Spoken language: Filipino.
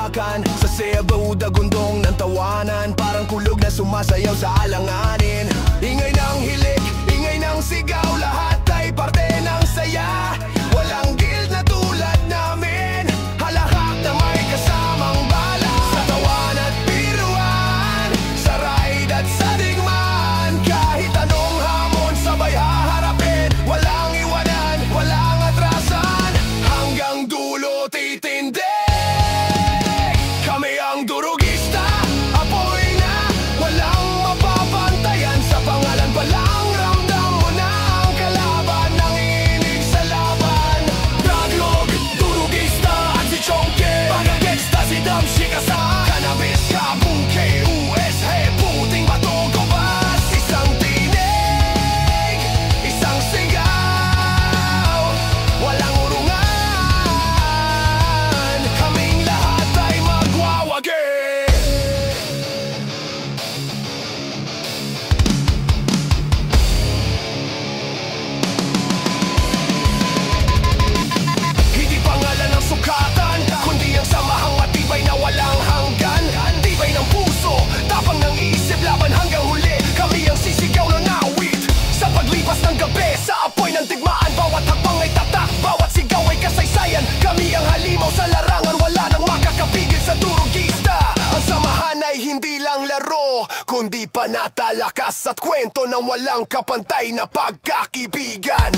bakbakan. Sa Cebu, dagundong ng tawanan, parang kulog na sumasayaw sa alanganin. Ingay ng hilik, ingay ng sigaw, lahat ay parte ng saya. Walang guild na tulad namin, halahak na may kasamang bala. Sa tawan at biruan, sa ride at sa digmaan, kahit anong hamon sabay haharapin. Walang iwanan, walang atrasan, hanggang dulo titindig. Kami ang durugista, apoy na walang mapapantayan. Sa pangalan pa lang, ramdam mo na ang kalaban, nanginig sa laban. Taglog, durugista at si Chonke, Pagagesta si Damshi Kasama. Cannabis, kabuke, US, hey, puting bato, gobas. Isang tinig, isang sigaw, walang urungan, kaming lahat ay magwawagi. Hindi pangalan ang sukatan, kundi ang samahang matibay na walang hanggan. Tibay ng puso, tapang ng isip, laban hanggang huli. Kami ang sisigaw ng awit sa paglipas ng gabi, sa apoy ng digmaan. Bawat hakbang ay tatak, bawat sigaw ay kasaysayan. Kami ang halimaw sa larangan, wala nang makakapigil sa durugista. Ang samahan ay hindi lang laro, kundi panatalakas at kwento ng walang kapantay na pagkakibigan.